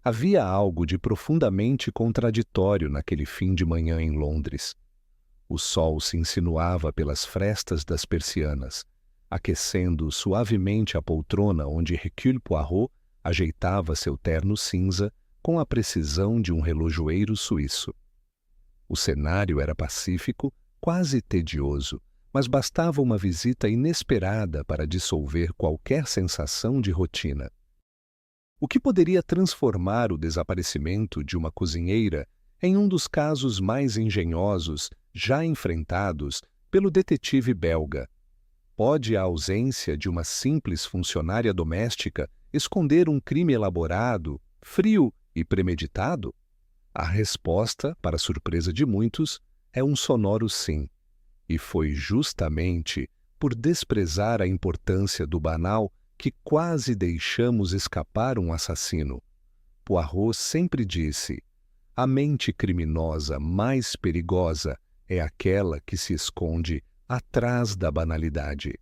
Havia algo de profundamente contraditório naquele fim de manhã em Londres. O sol se insinuava pelas frestas das persianas, aquecendo suavemente a poltrona onde Hercule Poirot ajeitava seu terno cinza com a precisão de um relojoeiro suíço. O cenário era pacífico, quase tedioso, mas bastava uma visita inesperada para dissolver qualquer sensação de rotina. O que poderia transformar o desaparecimento de uma cozinheira em um dos casos mais engenhosos já enfrentados pelo detetive belga? Pode a ausência de uma simples funcionária doméstica esconder um crime elaborado, frio e premeditado? A resposta, para surpresa de muitos, é um sonoro sim. E foi justamente por desprezar a importância do banal que quase deixamos escapar um assassino. Poirot sempre disse: a mente criminosa mais perigosa é aquela que se esconde atrás da banalidade.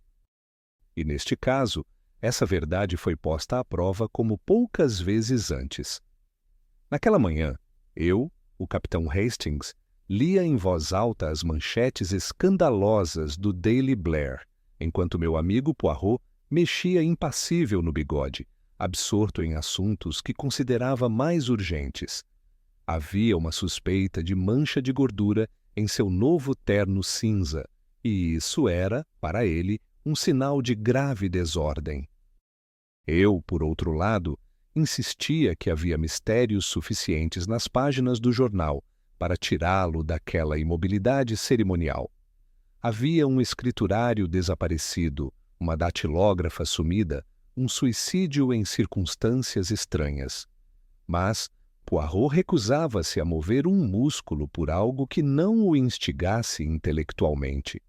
E neste caso, essa verdade foi posta à prova como poucas vezes antes. Naquela manhã, eu, o capitão Hastings, lia em voz alta as manchetes escandalosas do Daily Blair, enquanto meu amigo Poirot mexia impassível no bigode, absorto em assuntos que considerava mais urgentes. Havia uma suspeita de mancha de gordura em seu novo terno cinza, e isso era, para ele, um sinal de grave desordem. Eu, por outro lado, insistia que havia mistérios suficientes nas páginas do jornal para tirá-lo daquela imobilidade cerimonial. Havia um escriturário desaparecido, uma datilógrafa sumida, um suicídio em circunstâncias estranhas. Mas Poirot recusava-se a mover um músculo por algo que não o instigasse intelectualmente.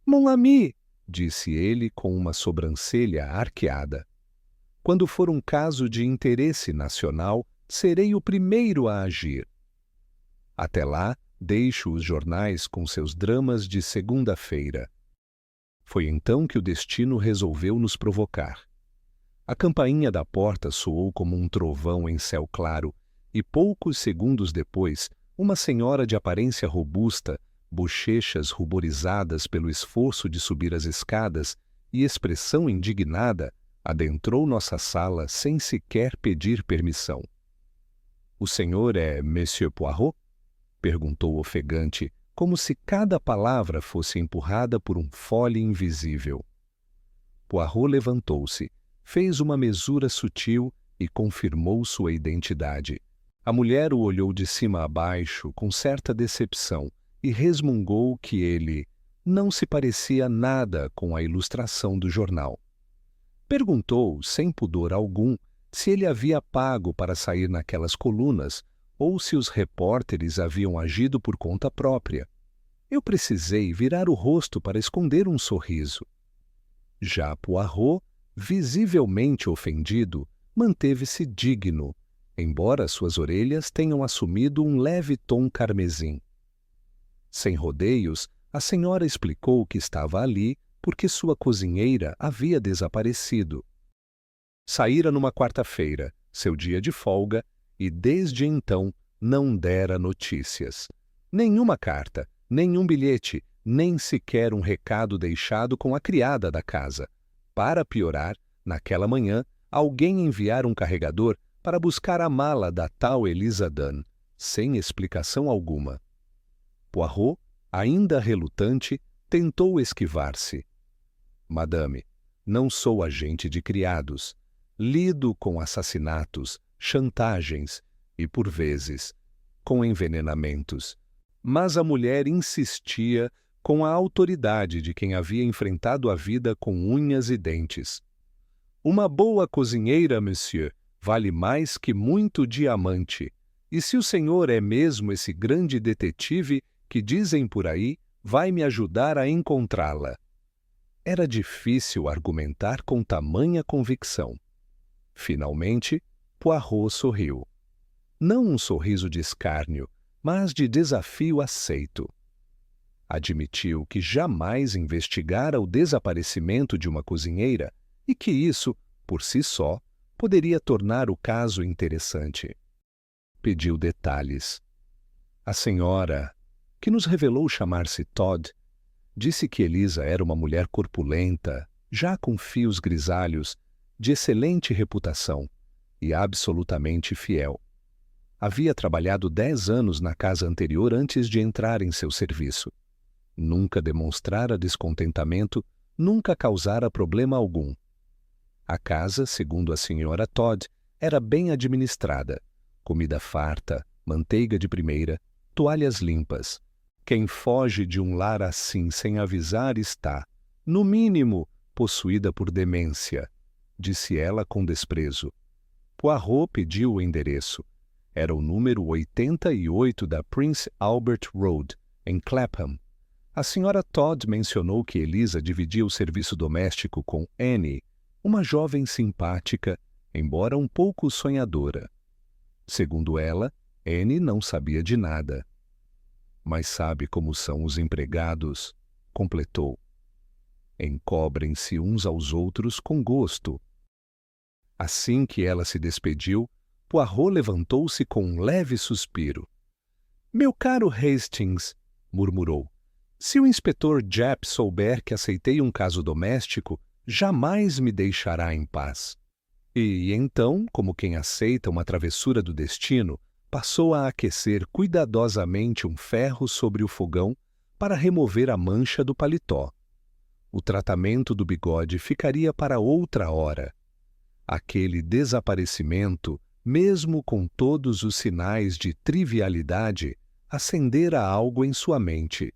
«Mon ami», disse ele com uma sobrancelha arqueada, «quando for um caso de interesse nacional, serei o primeiro a agir. Até lá, deixo os jornais com seus dramas de segunda-feira». Foi então que o destino resolveu nos provocar. A campainha da porta soou como um trovão em céu claro, e poucos segundos depois, uma senhora de aparência robusta, bochechas ruborizadas pelo esforço de subir as escadas e expressão indignada, adentrou nossa sala sem sequer pedir permissão. «O senhor é Monsieur Poirot?» perguntou ofegante, como se cada palavra fosse empurrada por um fole invisível. Poirot levantou-se, fez uma mesura sutil e confirmou sua identidade. A mulher o olhou de cima a baixo com certa decepção e resmungou que ele não se parecia nada com a ilustração do jornal. Perguntou, sem pudor algum, se ele havia pago para sair naquelas colunas ou se os repórteres haviam agido por conta própria. Eu precisei virar o rosto para esconder um sorriso. Já Poirot, visivelmente ofendido, manteve-se digno, embora suas orelhas tenham assumido um leve tom carmesim. Sem rodeios, a senhora explicou que estava ali porque sua cozinheira havia desaparecido. Saíra numa quarta-feira, seu dia de folga, e desde então não dera notícias. Nenhuma carta, nenhum bilhete, nem sequer um recado deixado com a criada da casa. Para piorar, naquela manhã, alguém enviara um carregador para buscar a mala da tal Elisa Dunn, sem explicação alguma. Poirot, ainda relutante, tentou esquivar-se. «Madame, não sou agente de criados. Lido com assassinatos, chantagens e, por vezes, com envenenamentos». Mas a mulher insistia com a autoridade de quem havia enfrentado a vida com unhas e dentes. «Uma boa cozinheira, monsieur, vale mais que muito diamante. E se o senhor é mesmo esse grande detetive que dizem por aí, vai me ajudar a encontrá-la». Era difícil argumentar com tamanha convicção. Finalmente, Poirot sorriu. Não um sorriso de escárnio, mas de desafio aceito. Admitiu que jamais investigara o desaparecimento de uma cozinheira e que isso, por si só, poderia tornar o caso interessante. Pediu detalhes. A senhora, que nos revelou chamar-se Todd, disse que Elisa era uma mulher corpulenta, já com fios grisalhos, de excelente reputação e absolutamente fiel. Havia trabalhado 10 anos na casa anterior antes de entrar em seu serviço. Nunca demonstrara descontentamento, nunca causara problema algum. A casa, segundo a senhora Todd, era bem administrada. Comida farta, manteiga de primeira, toalhas limpas. Quem foge de um lar assim sem avisar está, no mínimo, possuída por demência, disse ela com desprezo. Poirot pediu o endereço. Era o número 88 da Prince Albert Road, em Clapham. A senhora Todd mencionou que Elisa dividia o serviço doméstico com Annie, uma jovem simpática, embora um pouco sonhadora. Segundo ela, Annie não sabia de nada. Mas sabe como são os empregados, completou. Encobrem-se uns aos outros com gosto. Assim que ela se despediu, Poirot levantou-se com um leve suspiro. Meu caro Hastings, murmurou, se o inspetor Japp souber que aceitei um caso doméstico, jamais me deixará em paz. E então, como quem aceita uma travessura do destino, passou a aquecer cuidadosamente um ferro sobre o fogão para remover a mancha do paletó. O tratamento do bigode ficaria para outra hora. Aquele desaparecimento, mesmo com todos os sinais de trivialidade, acendera algo em sua mente.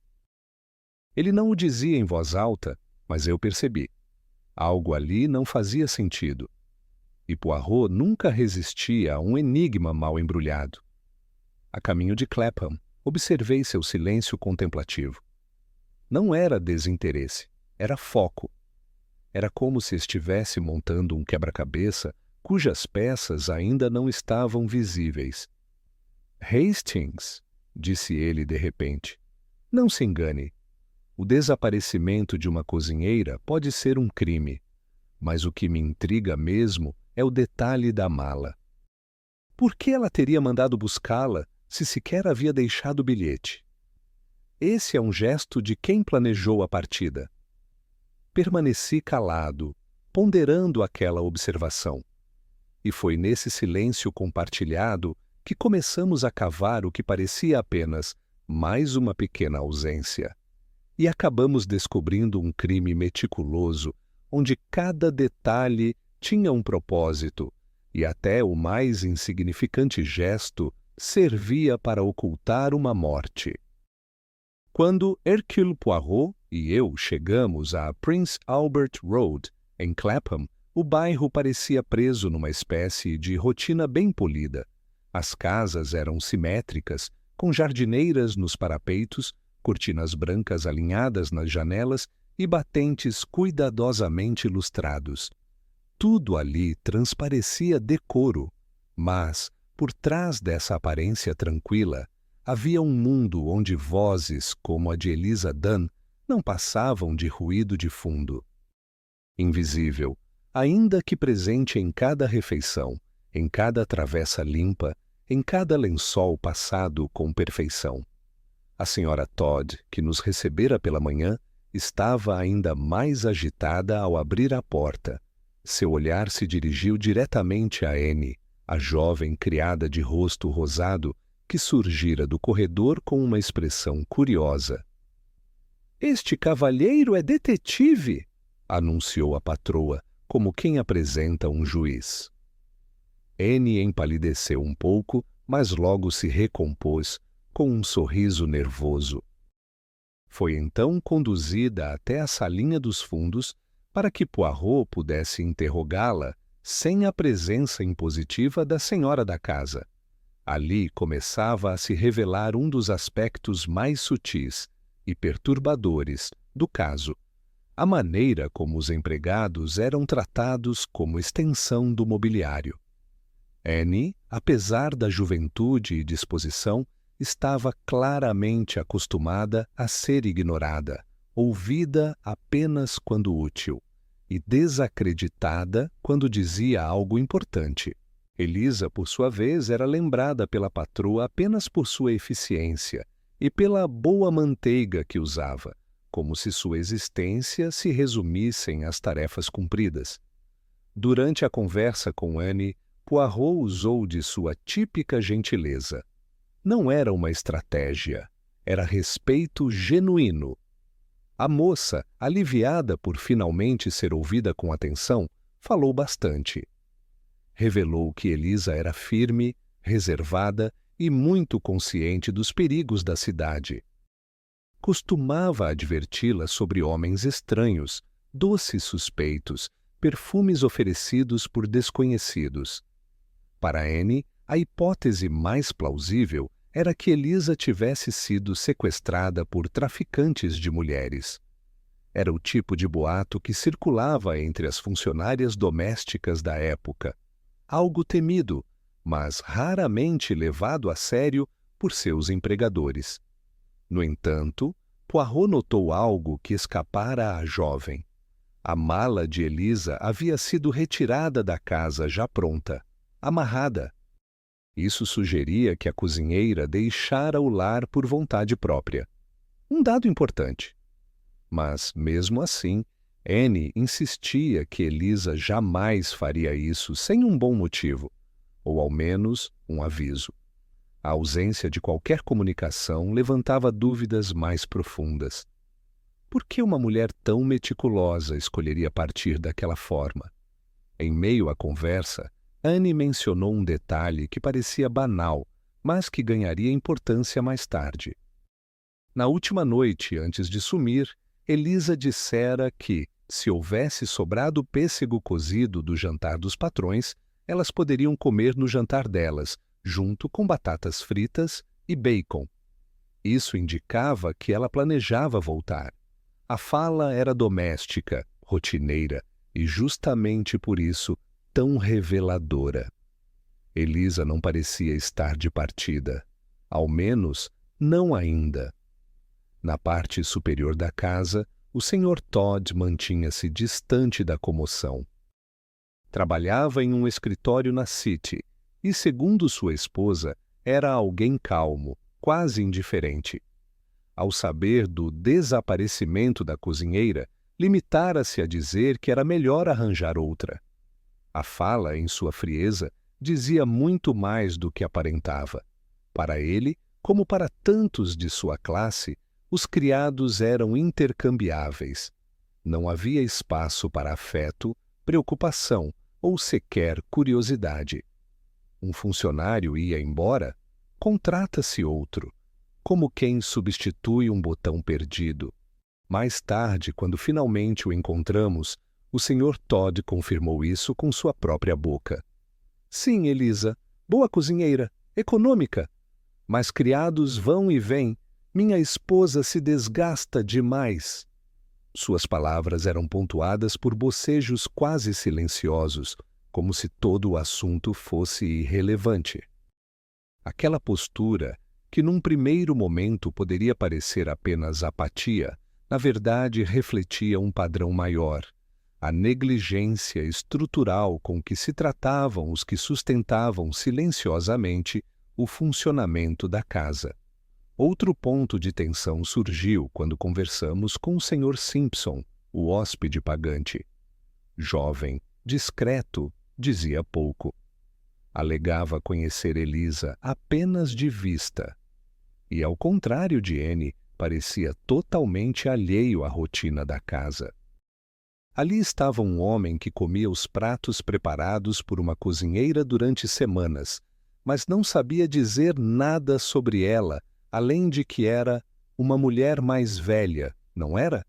Ele não o dizia em voz alta, mas eu percebi. Algo ali não fazia sentido. E Poirot nunca resistia a um enigma mal embrulhado. A caminho de Clapham, observei seu silêncio contemplativo. Não era desinteresse, era foco. Era como se estivesse montando um quebra-cabeça cujas peças ainda não estavam visíveis. Hastings, disse ele de repente, não se engane. O desaparecimento de uma cozinheira pode ser um crime, mas o que me intriga mesmo é o detalhe da mala. Por que ela teria mandado buscá-la se sequer havia deixado o bilhete? Esse é um gesto de quem planejou a partida. Permaneci calado, ponderando aquela observação. E foi nesse silêncio compartilhado que começamos a cavar o que parecia apenas mais uma pequena ausência. E acabamos descobrindo um crime meticuloso, onde cada detalhe tinha um propósito, e até o mais insignificante gesto servia para ocultar uma morte. Quando Hercule Poirot e eu chegamos a Prince Albert Road, em Clapham, o bairro parecia preso numa espécie de rotina bem polida. As casas eram simétricas, com jardineiras nos parapeitos, cortinas brancas alinhadas nas janelas e batentes cuidadosamente lustrados. Tudo ali transparecia decoro, mas, por trás dessa aparência tranquila, havia um mundo onde vozes como a de Elisa Dunn não passavam de ruído de fundo. Invisível, ainda que presente em cada refeição, em cada travessa limpa, em cada lençol passado com perfeição. A senhora Todd, que nos recebera pela manhã, estava ainda mais agitada ao abrir a porta. Seu olhar se dirigiu diretamente a Annie, a jovem criada de rosto rosado, que surgira do corredor com uma expressão curiosa. Este cavalheiro é detetive, anunciou a patroa, como quem apresenta um juiz. Annie empalideceu um pouco, mas logo se recompôs, com um sorriso nervoso. Foi então conduzida até a salinha dos fundos para que Poirot pudesse interrogá-la sem a presença impositiva da senhora da casa. Ali começava a se revelar um dos aspectos mais sutis e perturbadores do caso, a maneira como os empregados eram tratados como extensão do mobiliário. Annie, apesar da juventude e disposição, estava claramente acostumada a ser ignorada, ouvida apenas quando útil, e desacreditada quando dizia algo importante. Elisa, por sua vez, era lembrada pela patroa apenas por sua eficiência e pela boa manteiga que usava, como se sua existência se resumissem às tarefas cumpridas. Durante a conversa com Anne, Poirot usou de sua típica gentileza. Não era uma estratégia, era respeito genuíno. A moça, aliviada por finalmente ser ouvida com atenção, falou bastante. Revelou que Elisa era firme, reservada e muito consciente dos perigos da cidade. Costumava adverti-la sobre homens estranhos, doces suspeitos, perfumes oferecidos por desconhecidos. Para Anne, a hipótese mais plausível era que Elisa tivesse sido sequestrada por traficantes de mulheres. Era o tipo de boato que circulava entre as funcionárias domésticas da época. Algo temido, mas raramente levado a sério por seus empregadores. No entanto, Poirot notou algo que escapara à jovem. A mala de Elisa havia sido retirada da casa já pronta, amarrada. Isso sugeria que a cozinheira deixara o lar por vontade própria. Um dado importante. Mas, mesmo assim, Anne insistia que Elisa jamais faria isso sem um bom motivo, ou ao menos um aviso. A ausência de qualquer comunicação levantava dúvidas mais profundas. Por que uma mulher tão meticulosa escolheria partir daquela forma? Em meio à conversa, Anne mencionou um detalhe que parecia banal, mas que ganharia importância mais tarde. Na última noite, antes de sumir, Elisa dissera que, se houvesse sobrado pêssego cozido do jantar dos patrões, elas poderiam comer no jantar delas, junto com batatas fritas e bacon. Isso indicava que ela planejava voltar. A fala era doméstica, rotineira e, justamente por isso, tão reveladora. Elisa não parecia estar de partida. Ao menos, não ainda. Na parte superior da casa, o Sr. Todd mantinha-se distante da comoção. Trabalhava em um escritório na City e, segundo sua esposa, era alguém calmo, quase indiferente. Ao saber do desaparecimento da cozinheira, limitara-se a dizer que era melhor arranjar outra. A fala, em sua frieza, dizia muito mais do que aparentava. Para ele, como para tantos de sua classe, os criados eram intercambiáveis. Não havia espaço para afeto, preocupação ou sequer curiosidade. Um funcionário ia embora, contrata-se outro, como quem substitui um botão perdido. Mais tarde, quando finalmente o encontramos, o Sr. Todd confirmou isso com sua própria boca. Sim, Elisa, boa cozinheira, econômica. Mas criados vão e vêm. Minha esposa se desgasta demais. Suas palavras eram pontuadas por bocejos quase silenciosos, como se todo o assunto fosse irrelevante. Aquela postura, que num primeiro momento poderia parecer apenas apatia, na verdade refletia um padrão maior, a negligência estrutural com que se tratavam os que sustentavam silenciosamente o funcionamento da casa. Outro ponto de tensão surgiu quando conversamos com o Sr. Simpson, o hóspede pagante. Jovem, discreto, dizia pouco. Alegava conhecer Elisa apenas de vista. E, ao contrário de Anne, parecia totalmente alheio à rotina da casa. Ali estava um homem que comia os pratos preparados por uma cozinheira durante semanas, mas não sabia dizer nada sobre ela, além de que era uma mulher mais velha, não era?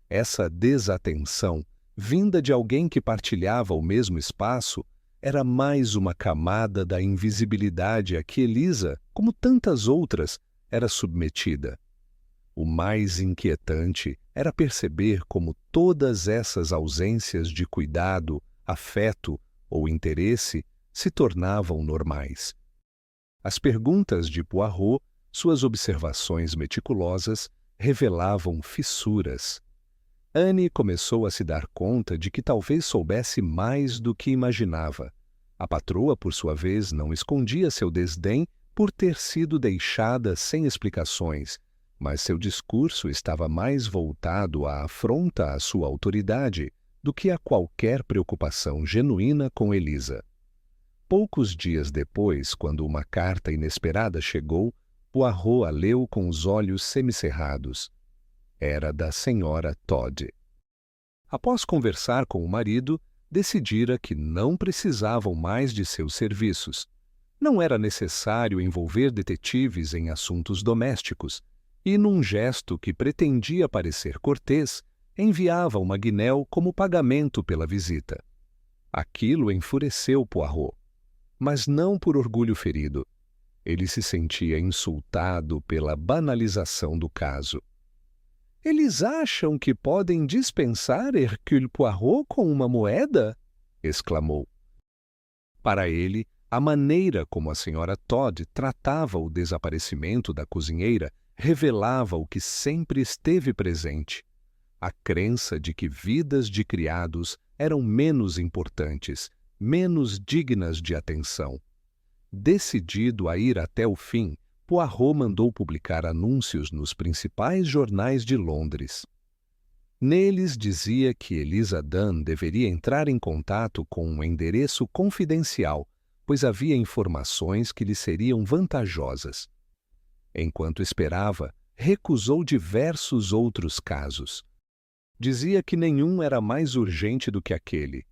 Essa desatenção, vinda de alguém que partilhava o mesmo espaço, era mais uma camada da invisibilidade a que Elisa, como tantas outras, era submetida. O mais inquietante era perceber como todas essas ausências de cuidado, afeto ou interesse se tornavam normais. As perguntas de Poirot, suas observações meticulosas, revelavam fissuras. Anne começou a se dar conta de que talvez soubesse mais do que imaginava. A patroa, por sua vez, não escondia seu desdém por ter sido deixada sem explicações, mas seu discurso estava mais voltado à afronta à sua autoridade do que a qualquer preocupação genuína com Elisa. Poucos dias depois, quando uma carta inesperada chegou, Poirot a leu com os olhos semicerrados. Era da senhora Todd. Após conversar com o marido, decidira que não precisavam mais de seus serviços. Não era necessário envolver detetives em assuntos domésticos, e, num gesto que pretendia parecer cortês, enviava uma guinéu como pagamento pela visita. Aquilo enfureceu Poirot, mas não por orgulho ferido. Ele se sentia insultado pela banalização do caso. «Eles acham que podem dispensar Hercule Poirot com uma moeda?» exclamou. Para ele, a maneira como a senhora Todd tratava o desaparecimento da cozinheira revelava o que sempre esteve presente: a crença de que vidas de criados eram menos importantes, menos dignas de atenção. Decidido a ir até o fim, Poirot mandou publicar anúncios nos principais jornais de Londres. Neles dizia que Elisa Dunn deveria entrar em contato com um endereço confidencial, pois havia informações que lhe seriam vantajosas. Enquanto esperava, recusou diversos outros casos. Dizia que nenhum era mais urgente do que aquele.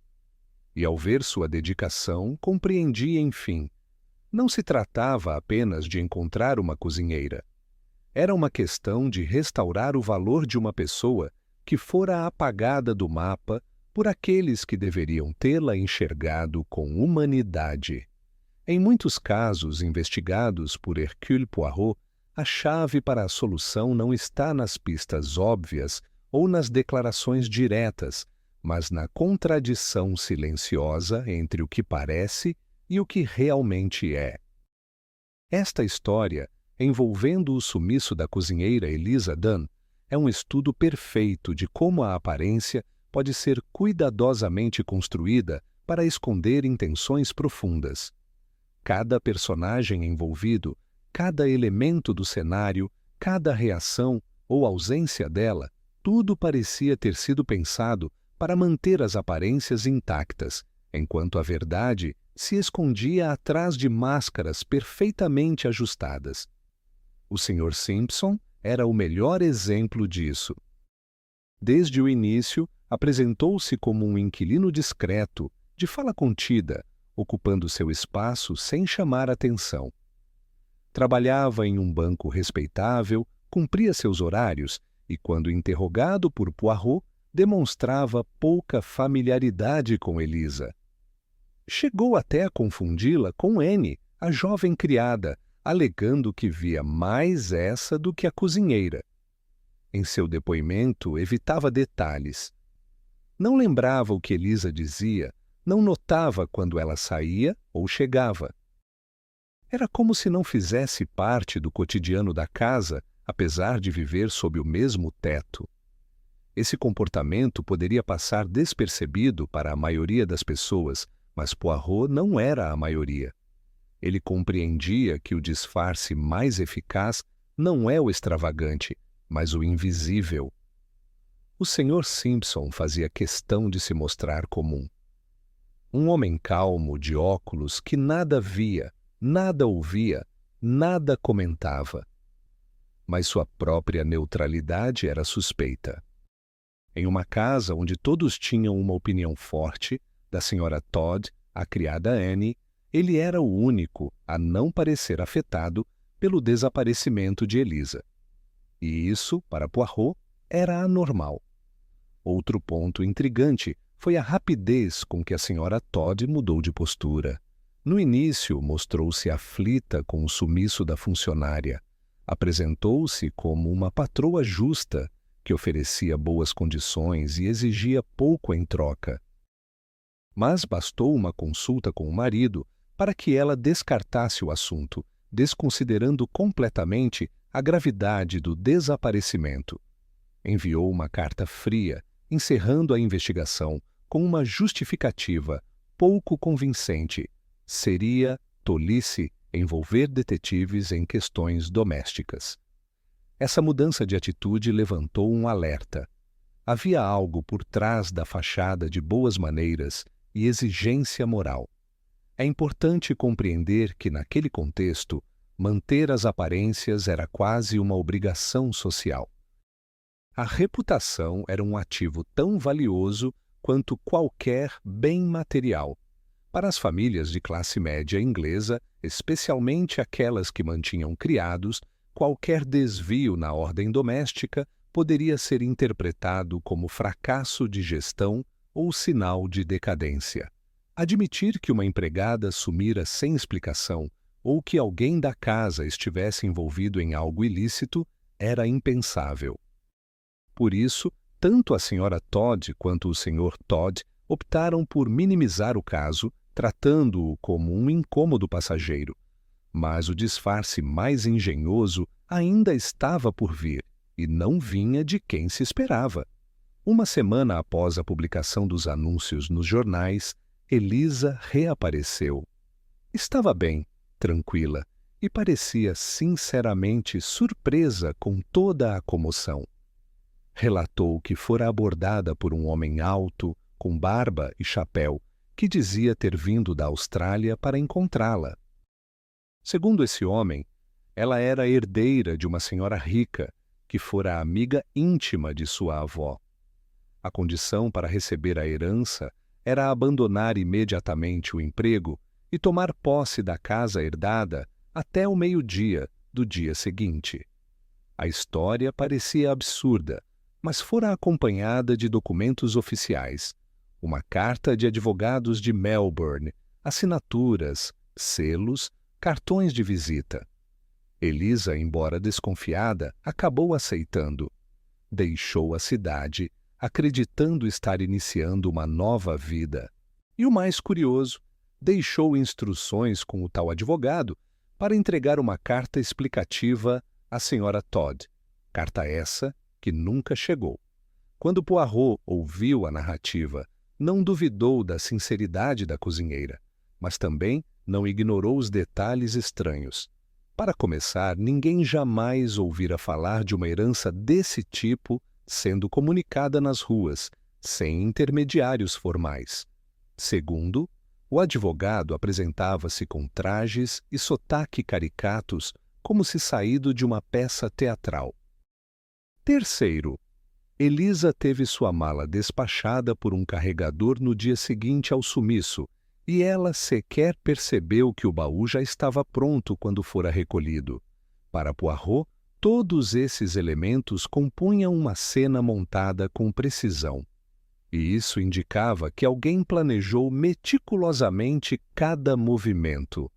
E, ao ver sua dedicação, compreendia, enfim. Não se tratava apenas de encontrar uma cozinheira. Era uma questão de restaurar o valor de uma pessoa que fora apagada do mapa por aqueles que deveriam tê-la enxergado com humanidade. Em muitos casos investigados por Hercule Poirot, a chave para a solução não está nas pistas óbvias ou nas declarações diretas, mas na contradição silenciosa entre o que parece e o que realmente é. Esta história, envolvendo o sumiço da cozinheira Elisa Dunn, é um estudo perfeito de como a aparência pode ser cuidadosamente construída para esconder intenções profundas. Cada personagem envolvido, cada elemento do cenário, cada reação ou ausência dela, tudo parecia ter sido pensado para manter as aparências intactas, enquanto a verdade se escondia atrás de máscaras perfeitamente ajustadas. O Sr. Simpson era o melhor exemplo disso. Desde o início, apresentou-se como um inquilino discreto, de fala contida, ocupando seu espaço sem chamar atenção. Trabalhava em um banco respeitável, cumpria seus horários e, quando interrogado por Poirot, demonstrava pouca familiaridade com Elisa. Chegou até a confundi-la com Anne, a jovem criada, alegando que via mais essa do que a cozinheira. Em seu depoimento, evitava detalhes. Não lembrava o que Elisa dizia, não notava quando ela saía ou chegava. Era como se não fizesse parte do cotidiano da casa, apesar de viver sob o mesmo teto. Esse comportamento poderia passar despercebido para a maioria das pessoas, mas Poirot não era a maioria. Ele compreendia que o disfarce mais eficaz não é o extravagante, mas o invisível. O Sr. Simpson fazia questão de se mostrar comum. Um homem calmo, de óculos, que nada via, nada ouvia, nada comentava. Mas sua própria neutralidade era suspeita. Em uma casa onde todos tinham uma opinião forte, da senhora Todd, a criada Anne, ele era o único a não parecer afetado pelo desaparecimento de Elisa. E isso, para Poirot, era anormal. Outro ponto intrigante foi a rapidez com que a senhora Todd mudou de postura. No início, mostrou-se aflita com o sumiço da funcionária. Apresentou-se como uma patroa justa, que oferecia boas condições e exigia pouco em troca. Mas bastou uma consulta com o marido para que ela descartasse o assunto, desconsiderando completamente a gravidade do desaparecimento. Enviou uma carta fria, encerrando a investigação com uma justificativa pouco convincente. Seria tolice envolver detetives em questões domésticas. Essa mudança de atitude levantou um alerta. Havia algo por trás da fachada de boas maneiras e exigência moral. É importante compreender que, naquele contexto, manter as aparências era quase uma obrigação social. A reputação era um ativo tão valioso quanto qualquer bem material. Para as famílias de classe média inglesa, especialmente aquelas que mantinham criados, qualquer desvio na ordem doméstica poderia ser interpretado como fracasso de gestão ou sinal de decadência. Admitir que uma empregada sumira sem explicação ou que alguém da casa estivesse envolvido em algo ilícito era impensável. Por isso, tanto a Sra. Todd quanto o Sr. Todd optaram por minimizar o caso, tratando-o como um incômodo passageiro. Mas o disfarce mais engenhoso ainda estava por vir, e não vinha de quem se esperava. Uma semana após a publicação dos anúncios nos jornais, Eliza reapareceu. Estava bem, tranquila, e parecia sinceramente surpresa com toda a comoção. Relatou que fora abordada por um homem alto, com barba e chapéu, que dizia ter vindo da Austrália para encontrá-la. Segundo esse homem, ela era herdeira de uma senhora rica, que fora amiga íntima de sua avó. A condição para receber a herança era abandonar imediatamente o emprego e tomar posse da casa herdada até o meio-dia do dia seguinte. A história parecia absurda, mas fora acompanhada de documentos oficiais, uma carta de advogados de Melbourne, assinaturas, selos, cartões de visita. Eliza, embora desconfiada, acabou aceitando. Deixou a cidade, acreditando estar iniciando uma nova vida. E o mais curioso, deixou instruções com o tal advogado para entregar uma carta explicativa à Sra. Todd. Carta essa que nunca chegou. Quando Poirot ouviu a narrativa, não duvidou da sinceridade da cozinheira, mas também não ignorou os detalhes estranhos. Para começar, ninguém jamais ouvira falar de uma herança desse tipo sendo comunicada nas ruas, sem intermediários formais. Segundo, o advogado apresentava-se com trajes e sotaque caricatos, como se saído de uma peça teatral. Terceiro, Eliza teve sua mala despachada por um carregador no dia seguinte ao sumiço, e ela sequer percebeu que o baú já estava pronto quando fora recolhido. Para Poirot, todos esses elementos compunham uma cena montada com precisão. E isso indicava que alguém planejou meticulosamente cada movimento.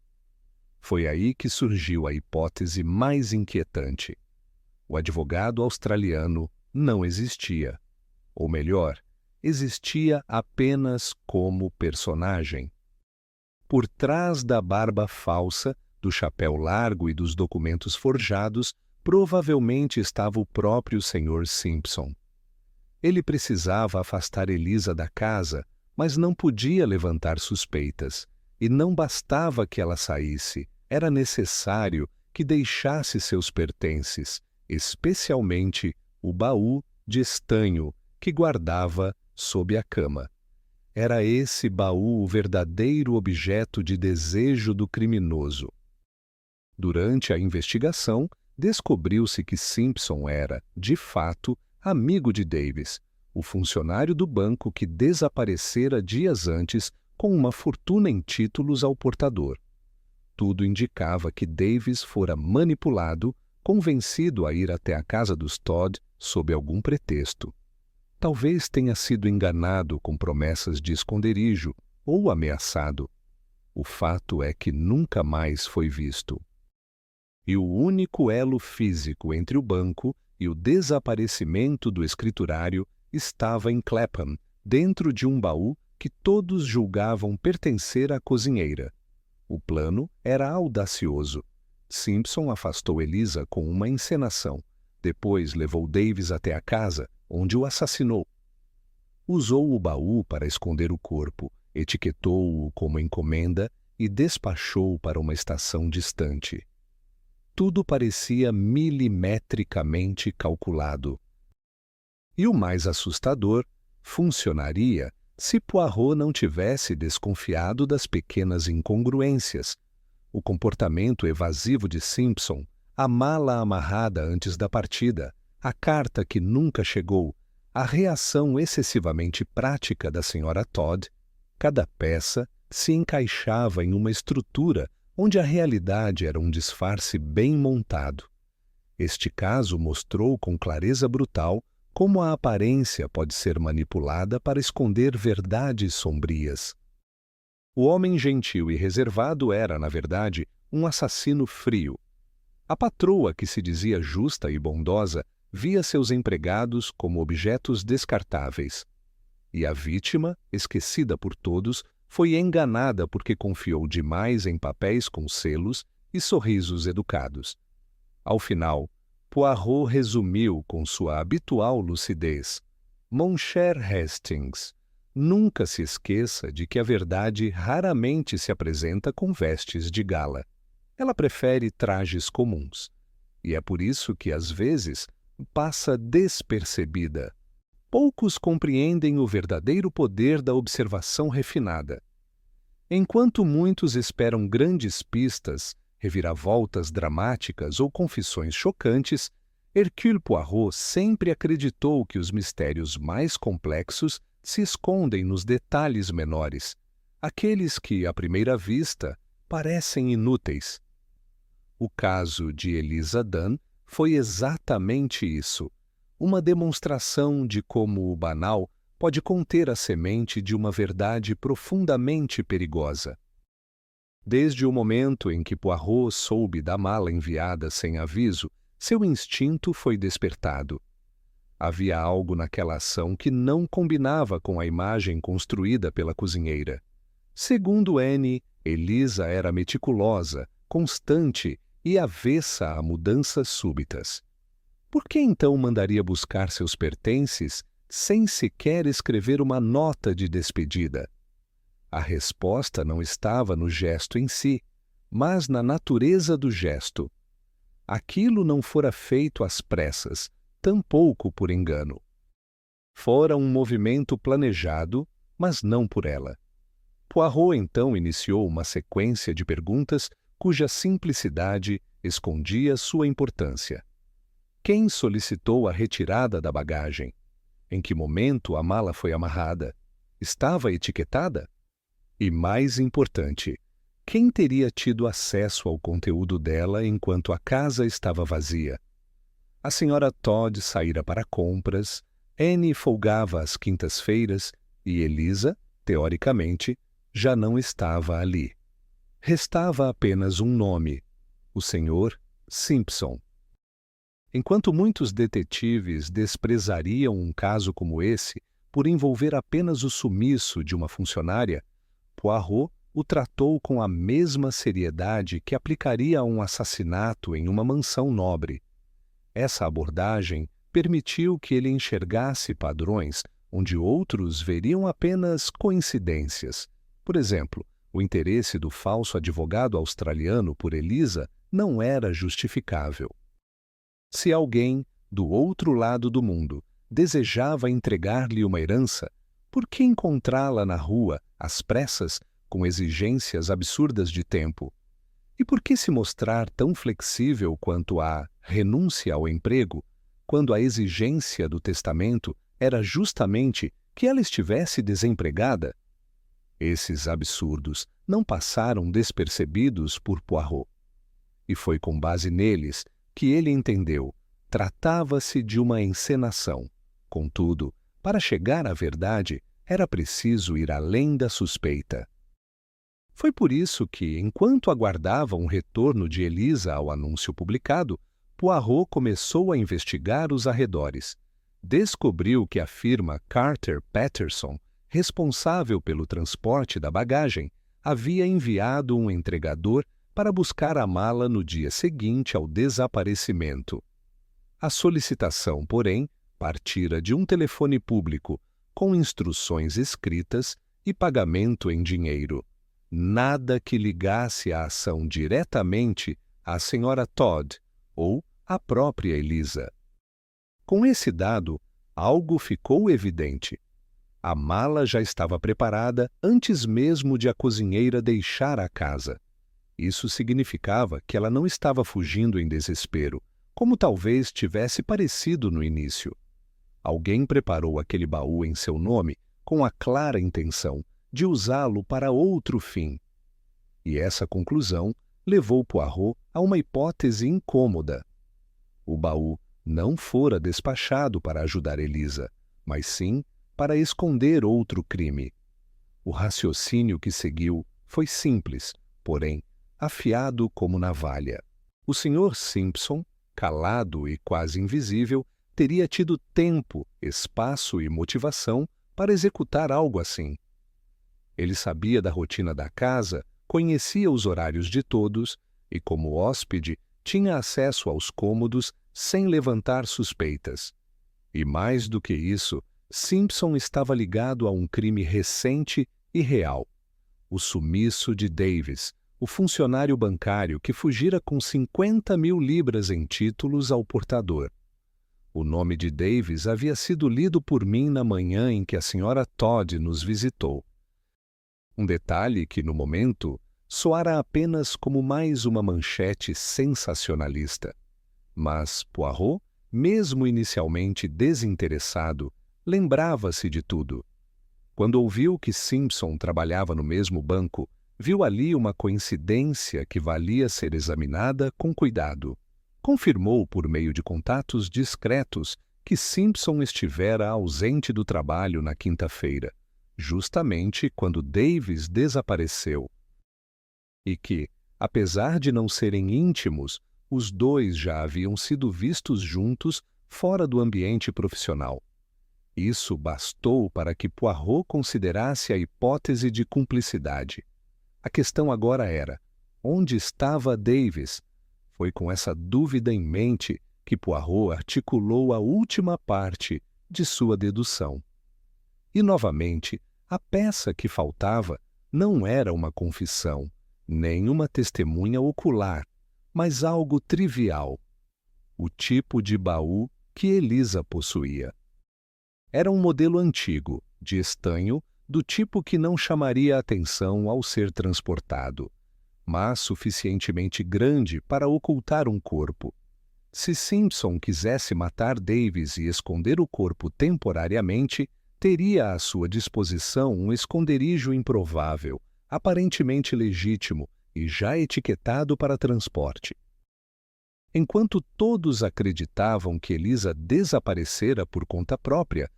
Foi aí que surgiu a hipótese mais inquietante. O advogado australiano não existia. Ou melhor, existia apenas como personagem. Por trás da barba falsa, do chapéu largo e dos documentos forjados, provavelmente estava o próprio Sr. Simpson. Ele precisava afastar Eliza da casa, mas não podia levantar suspeitas. E não bastava que ela saísse, era necessário que deixasse seus pertences, especialmente o baú de estanho que guardava sob a cama. Era esse baú o verdadeiro objeto de desejo do criminoso. Durante a investigação, descobriu-se que Simpson era, de fato, amigo de Davis, o funcionário do banco que desaparecera dias antes com uma fortuna em títulos ao portador. Tudo indicava que Davis fora manipulado, convencido a ir até a casa dos Todd sob algum pretexto. Talvez tenha sido enganado com promessas de esconderijo ou ameaçado. O fato é que nunca mais foi visto. E o único elo físico entre o banco e o desaparecimento do escriturário estava em Clapham, dentro de um baú que todos julgavam pertencer à cozinheira. O plano era audacioso. Simpson afastou Eliza com uma encenação. Depois levou Davis até a casa, onde o assassinou. usou o baú para esconder o corpo, etiquetou-o como encomenda e despachou para uma estação distante. Tudo parecia milimetricamente calculado. E o mais assustador, funcionaria se Poirot não tivesse desconfiado das pequenas incongruências, o comportamento evasivo de Simpson, a mala amarrada antes da partida, a carta que nunca chegou, a reação excessivamente prática da Sra. Todd. Cada peça se encaixava em uma estrutura onde a realidade era um disfarce bem montado. Este caso mostrou com clareza brutal como a aparência pode ser manipulada para esconder verdades sombrias. O homem gentil e reservado era, na verdade, um assassino frio. A patroa, que se dizia justa e bondosa, via seus empregados como objetos descartáveis. E a vítima, esquecida por todos, foi enganada porque confiou demais em papéis com selos e sorrisos educados. Ao final, Poirot resumiu com sua habitual lucidez: Mon cher Hastings, nunca se esqueça de que a verdade raramente se apresenta com vestes de gala. Ela prefere trajes comuns. E é por isso que, às vezes, passa despercebida. Poucos compreendem o verdadeiro poder da observação refinada. Enquanto muitos esperam grandes pistas, reviravoltas dramáticas ou confissões chocantes, Hercule Poirot sempre acreditou que os mistérios mais complexos se escondem nos detalhes menores, aqueles que, à primeira vista, parecem inúteis. O caso de Eliza Dunn foi exatamente isso, uma demonstração de como o banal pode conter a semente de uma verdade profundamente perigosa. Desde o momento em que Poirot soube da mala enviada sem aviso, seu instinto foi despertado. Havia algo naquela ação que não combinava com a imagem construída pela cozinheira. Segundo Anne, Eliza era meticulosa, constante e avessa a mudanças súbitas. Por que então mandaria buscar seus pertences sem sequer escrever uma nota de despedida? A resposta não estava no gesto em si, mas na natureza do gesto. Aquilo não fora feito às pressas, tampouco por engano. Fora um movimento planejado, mas não por ela. Poirot então iniciou uma sequência de perguntas cuja simplicidade escondia sua importância. Quem solicitou a retirada da bagagem? Em que momento a mala foi amarrada? Estava etiquetada? E mais importante, quem teria tido acesso ao conteúdo dela enquanto a casa estava vazia? A Sra. Todd saíra para compras, Anne folgava às quintas-feiras e Eliza, teoricamente, já não estava ali. Restava apenas um nome: o Sr. Simpson. Enquanto muitos detetives desprezariam um caso como esse por envolver apenas o sumiço de uma funcionária, Poirot o tratou com a mesma seriedade que aplicaria a um assassinato em uma mansão nobre. Essa abordagem permitiu que ele enxergasse padrões onde outros veriam apenas coincidências. Por exemplo, o interesse do falso advogado australiano por Eliza não era justificável. Se alguém, do outro lado do mundo, desejava entregar-lhe uma herança, por que encontrá-la na rua, às pressas, com exigências absurdas de tempo? E por que se mostrar tão flexível quanto à renúncia ao emprego, quando a exigência do testamento era justamente que ela estivesse desempregada? Esses absurdos não passaram despercebidos por Poirot. E foi com base neles que ele entendeu: tratava-se de uma encenação. Contudo, para chegar à verdade, era preciso ir além da suspeita. Foi por isso que, enquanto aguardava um retorno de Eliza ao anúncio publicado, Poirot começou a investigar os arredores. Descobriu que a firma Carter Patterson, responsável pelo transporte da bagagem, havia enviado um entregador para buscar a mala no dia seguinte ao desaparecimento. A solicitação, porém, partira de um telefone público, com instruções escritas e pagamento em dinheiro. Nada que ligasse a ação diretamente à Sra. Todd ou à própria Eliza. Com esse dado, algo ficou evidente. A mala já estava preparada antes mesmo de a cozinheira deixar a casa. Isso significava que ela não estava fugindo em desespero, como talvez tivesse parecido no início. Alguém preparou aquele baú em seu nome com a clara intenção de usá-lo para outro fim. E essa conclusão levou Poirot a uma hipótese incômoda. O baú não fora despachado para ajudar Eliza, mas sim para esconder outro crime. O raciocínio que seguiu foi simples, porém afiado como navalha. O Sr. Simpson, calado e quase invisível, teria tido tempo, espaço e motivação para executar algo assim. Ele sabia da rotina da casa, conhecia os horários de todos e, como hóspede, tinha acesso aos cômodos sem levantar suspeitas. E mais do que isso, Simpson estava ligado a um crime recente e real: o sumiço de Davis, o funcionário bancário que fugira com 50.000 libras em títulos ao portador. O nome de Davis havia sido lido por mim na manhã em que a Sra. Todd nos visitou. Um detalhe que, no momento, soara apenas como mais uma manchete sensacionalista. Mas Poirot, mesmo inicialmente desinteressado, lembrava-se de tudo. Quando ouviu que Simpson trabalhava no mesmo banco, viu ali uma coincidência que valia ser examinada com cuidado. Confirmou por meio de contatos discretos que Simpson estivera ausente do trabalho na quinta-feira, justamente quando Davis desapareceu. E que, apesar de não serem íntimos, os dois já haviam sido vistos juntos fora do ambiente profissional. Isso bastou para que Poirot considerasse a hipótese de cumplicidade. A questão agora era: onde estava Davis? Foi com essa dúvida em mente que Poirot articulou a última parte de sua dedução. E, novamente, a peça que faltava não era uma confissão, nem uma testemunha ocular, mas algo trivial: o tipo de baú que Eliza possuía. Era um modelo antigo, de estanho, do tipo que não chamaria atenção ao ser transportado, mas suficientemente grande para ocultar um corpo. Se Simpson quisesse matar Davis e esconder o corpo temporariamente, teria à sua disposição um esconderijo improvável, aparentemente legítimo e já etiquetado para transporte. Enquanto todos acreditavam que Eliza desaparecera por conta própria,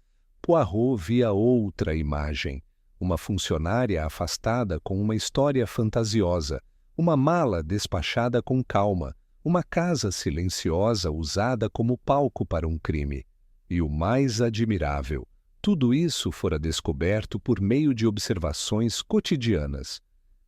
Poirot via outra imagem: uma funcionária afastada com uma história fantasiosa, uma mala despachada com calma, uma casa silenciosa usada como palco para um crime. E o mais admirável: tudo isso fora descoberto por meio de observações cotidianas.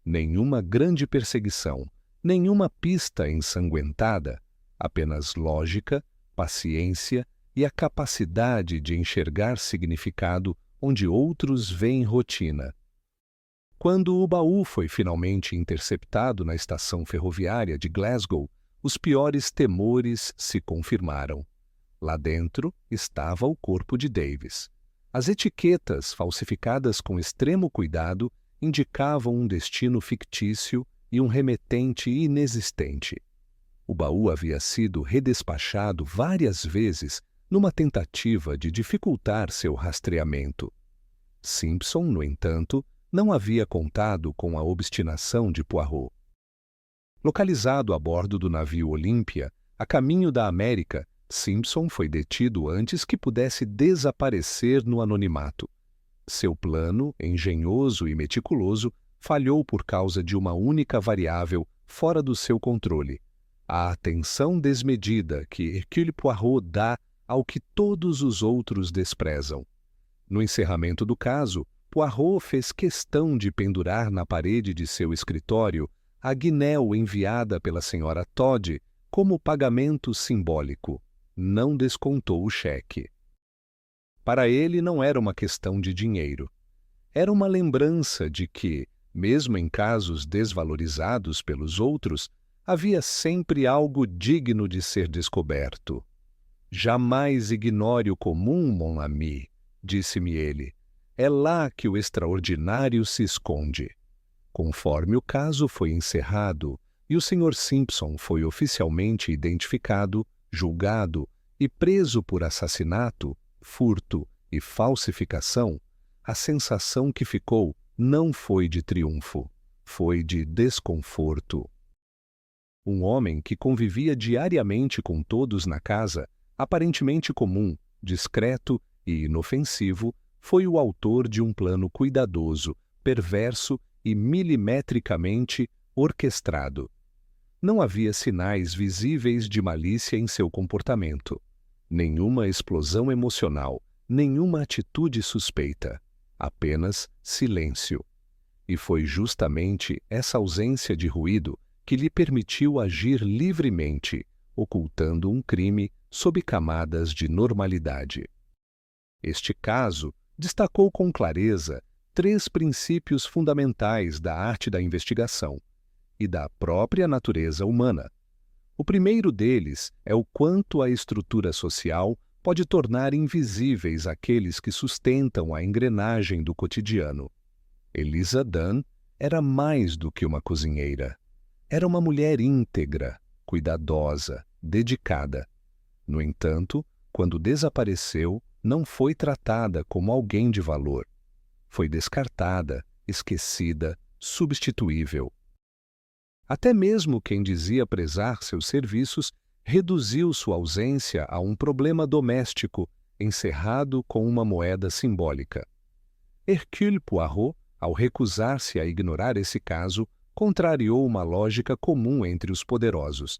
Nenhuma grande perseguição, nenhuma pista ensanguentada, apenas lógica, paciência e a capacidade de enxergar significado onde outros veem rotina. Quando o baú foi finalmente interceptado na estação ferroviária de Glasgow, os piores temores se confirmaram. Lá dentro estava o corpo de Davis. As etiquetas, falsificadas com extremo cuidado, indicavam um destino fictício e um remetente inexistente. O baú havia sido redespachado várias vezes numa tentativa de dificultar seu rastreamento. Simpson, no entanto, não havia contado com a obstinação de Poirot. Localizado a bordo do navio Olímpia, a caminho da América, Simpson foi detido antes que pudesse desaparecer no anonimato. Seu plano, engenhoso e meticuloso, falhou por causa de uma única variável fora do seu controle: a atenção desmedida que Hercule Poirot dá ao que todos os outros desprezam. No encerramento do caso, Poirot fez questão de pendurar na parede de seu escritório a guinéu enviada pela Sra. Todd como pagamento simbólico. Não descontou o cheque. Para ele não era uma questão de dinheiro. Era uma lembrança de que, mesmo em casos desvalorizados pelos outros, havia sempre algo digno de ser descoberto. Jamais ignore o comum, mon ami, disse-me ele. É lá que o extraordinário se esconde. Conforme o caso foi encerrado e o Sr. Simpson foi oficialmente identificado, julgado e preso por assassinato, furto e falsificação, a sensação que ficou não foi de triunfo, foi de desconforto. Um homem que convivia diariamente com todos na casa, aparentemente comum, discreto e inofensivo, foi o autor de um plano cuidadoso, perverso e milimetricamente orquestrado. Não havia sinais visíveis de malícia em seu comportamento. Nenhuma explosão emocional, nenhuma atitude suspeita. Apenas silêncio. E foi justamente essa ausência de ruído que lhe permitiu agir livremente, ocultando um crime sob camadas de normalidade. Este caso destacou com clareza 3 princípios fundamentais da arte da investigação e da própria natureza humana. O primeiro deles é o quanto a estrutura social pode tornar invisíveis aqueles que sustentam a engrenagem do cotidiano. Eliza Dunn era mais do que uma cozinheira. Era uma mulher íntegra, cuidadosa, dedicada. No entanto, quando desapareceu, não foi tratada como alguém de valor. Foi descartada, esquecida, substituível. Até mesmo quem dizia prezar seus serviços reduziu sua ausência a um problema doméstico, encerrado com uma moeda simbólica. Hercule Poirot, ao recusar-se a ignorar esse caso, contrariou uma lógica comum entre os poderosos,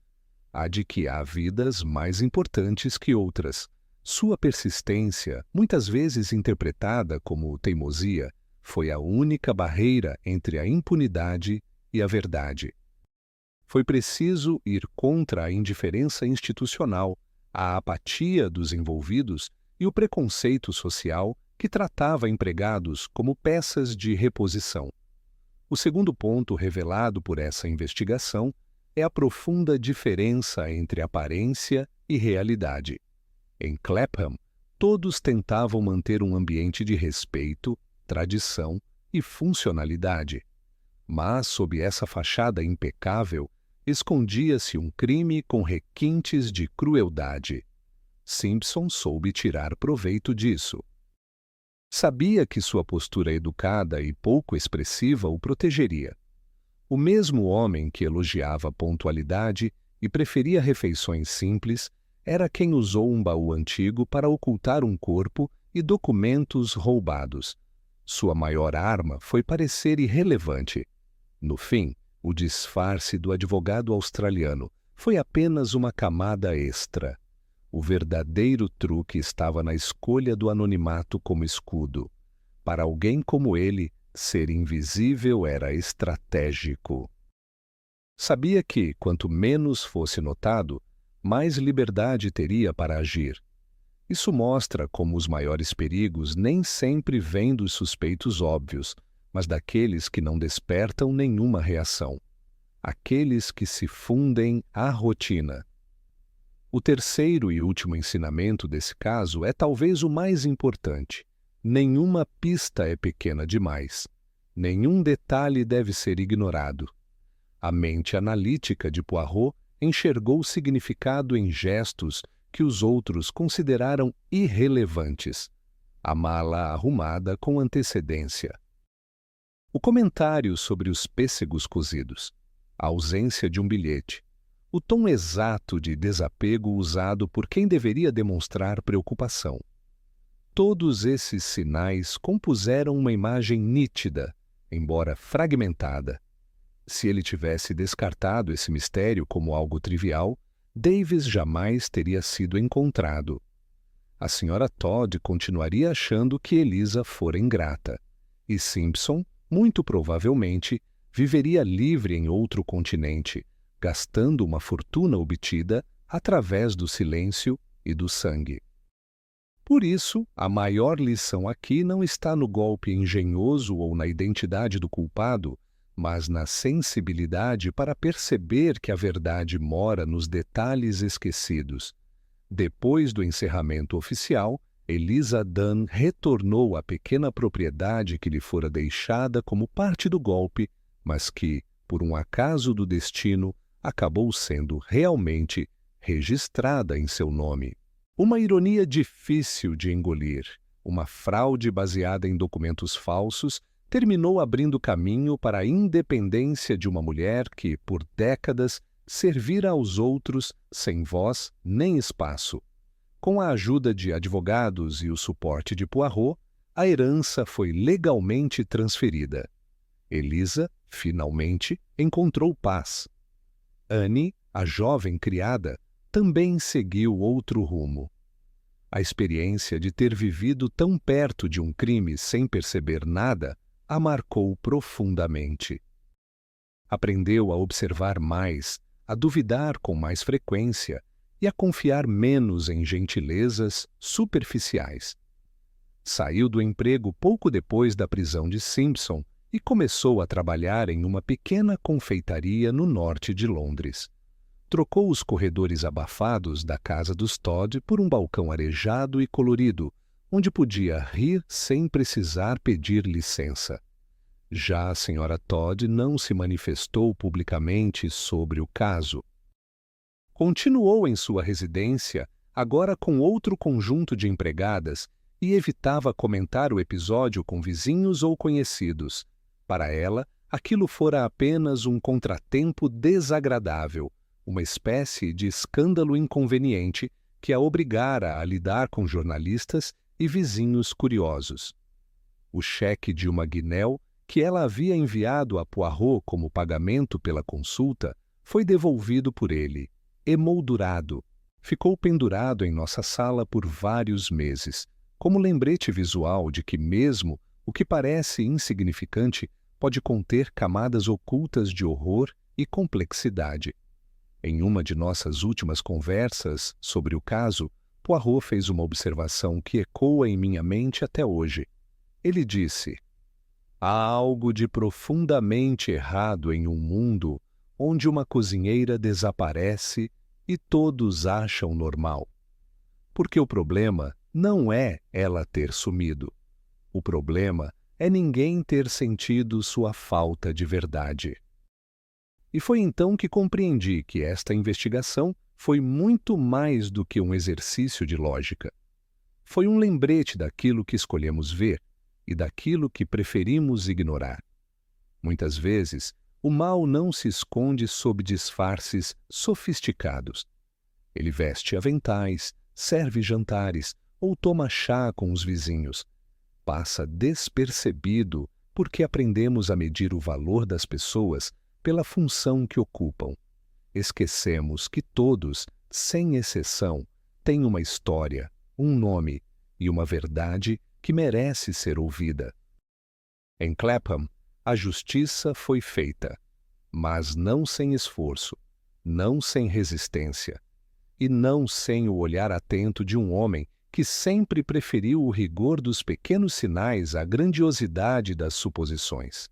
a de que há vidas mais importantes que outras. Sua persistência, muitas vezes interpretada como teimosia, foi a única barreira entre a impunidade e a verdade. Foi preciso ir contra a indiferença institucional, a apatia dos envolvidos e o preconceito social que tratava empregados como peças de reposição. O segundo ponto revelado por essa investigação é a profunda diferença entre aparência e realidade. Em Clapham, todos tentavam manter um ambiente de respeito, tradição e funcionalidade. Mas, sob essa fachada impecável, escondia-se um crime com requintes de crueldade. Simpson soube tirar proveito disso. Sabia que sua postura educada e pouco expressiva o protegeria. O mesmo homem que elogiava a pontualidade e preferia refeições simples era quem usou um baú antigo para ocultar um corpo e documentos roubados. Sua maior arma foi parecer irrelevante. No fim, o disfarce do advogado australiano foi apenas uma camada extra. O verdadeiro truque estava na escolha do anonimato como escudo. Para alguém como ele, ser invisível era estratégico. Sabia que, quanto menos fosse notado, mais liberdade teria para agir. Isso mostra como os maiores perigos nem sempre vêm dos suspeitos óbvios, mas daqueles que não despertam nenhuma reação. Aqueles que se fundem à rotina. O terceiro e último ensinamento desse caso é talvez o mais importante. Nenhuma pista é pequena demais. Nenhum detalhe deve ser ignorado. A mente analítica de Poirot enxergou significado em gestos que os outros consideraram irrelevantes. A mala arrumada com antecedência. O comentário sobre os pêssegos cozidos. A ausência de um bilhete. O tom exato de desapego usado por quem deveria demonstrar preocupação. Todos esses sinais compuseram uma imagem nítida, embora fragmentada. Se ele tivesse descartado esse mistério como algo trivial, Davis jamais teria sido encontrado. A Sra. Todd continuaria achando que Eliza fora ingrata, e Simpson, muito provavelmente, viveria livre em outro continente, gastando uma fortuna obtida através do silêncio e do sangue. Por isso, a maior lição aqui não está no golpe engenhoso ou na identidade do culpado, mas na sensibilidade para perceber que a verdade mora nos detalhes esquecidos. Depois do encerramento oficial, Eliza Dunn retornou à pequena propriedade que lhe fora deixada como parte do golpe, mas que, por um acaso do destino, acabou sendo realmente registrada em seu nome. Uma ironia difícil de engolir, uma fraude baseada em documentos falsos, terminou abrindo caminho para a independência de uma mulher que, por décadas, servira aos outros sem voz nem espaço. Com a ajuda de advogados e o suporte de Poirot, a herança foi legalmente transferida. Eliza, finalmente, encontrou paz. Annie, a jovem criada, também seguiu outro rumo. A experiência de ter vivido tão perto de um crime sem perceber nada a marcou profundamente. Aprendeu a observar mais, a duvidar com mais frequência e a confiar menos em gentilezas superficiais. Saiu do emprego pouco depois da prisão de Simpson e começou a trabalhar em uma pequena confeitaria no norte de Londres. Trocou os corredores abafados da casa dos Todd por um balcão arejado e colorido, onde podia rir sem precisar pedir licença. Já a senhora Todd não se manifestou publicamente sobre o caso. Continuou em sua residência, agora com outro conjunto de empregadas, e evitava comentar o episódio com vizinhos ou conhecidos. Para ela, aquilo fora apenas um contratempo desagradável, uma espécie de escândalo inconveniente que a obrigara a lidar com jornalistas e vizinhos curiosos. O cheque de uma guinéu que ela havia enviado a Poirot como pagamento pela consulta foi devolvido por ele, emoldurado. Ficou pendurado em nossa sala por vários meses, como lembrete visual de que mesmo o que parece insignificante pode conter camadas ocultas de horror e complexidade. Em uma de nossas últimas conversas sobre o caso, Poirot fez uma observação que ecoa em minha mente até hoje. Ele disse: há algo de profundamente errado em um mundo onde uma cozinheira desaparece e todos acham normal. Porque o problema não é ela ter sumido. O problema é ninguém ter sentido sua falta de verdade. E foi então que compreendi que esta investigação foi muito mais do que um exercício de lógica. Foi um lembrete daquilo que escolhemos ver e daquilo que preferimos ignorar. Muitas vezes, o mal não se esconde sob disfarces sofisticados. Ele veste aventais, serve jantares ou toma chá com os vizinhos. Passa despercebido porque aprendemos a medir o valor das pessoas pela função que ocupam. Esquecemos que todos, sem exceção, têm uma história, um nome e uma verdade que merece ser ouvida. Em Clapham, a justiça foi feita, mas não sem esforço, não sem resistência, e não sem o olhar atento de um homem que sempre preferiu o rigor dos pequenos sinais à grandiosidade das suposições.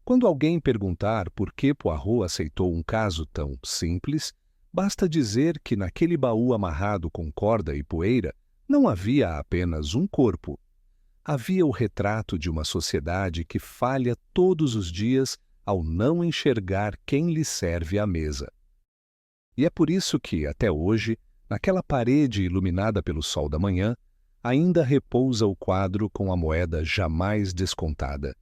Quando alguém perguntar por que Poirot aceitou um caso tão simples, basta dizer que naquele baú amarrado com corda e poeira não havia apenas um corpo. Havia o retrato de uma sociedade que falha todos os dias ao não enxergar quem lhe serve à mesa. E é por isso que, até hoje, naquela parede iluminada pelo sol da manhã, ainda repousa o quadro com a moeda jamais descontada.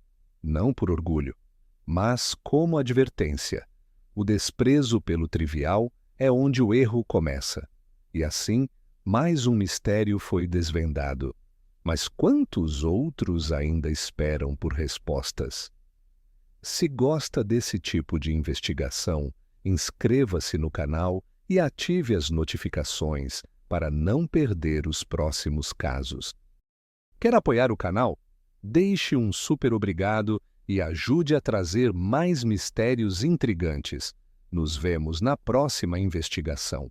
Não por orgulho, mas como advertência. O desprezo pelo trivial é onde o erro começa. E assim, mais um mistério foi desvendado. Mas quantos outros ainda esperam por respostas? Se gosta desse tipo de investigação, inscreva-se no canal e ative as notificações para não perder os próximos casos. Quer apoiar o canal? Deixe um super obrigado e ajude a trazer mais mistérios intrigantes. Nos vemos na próxima investigação.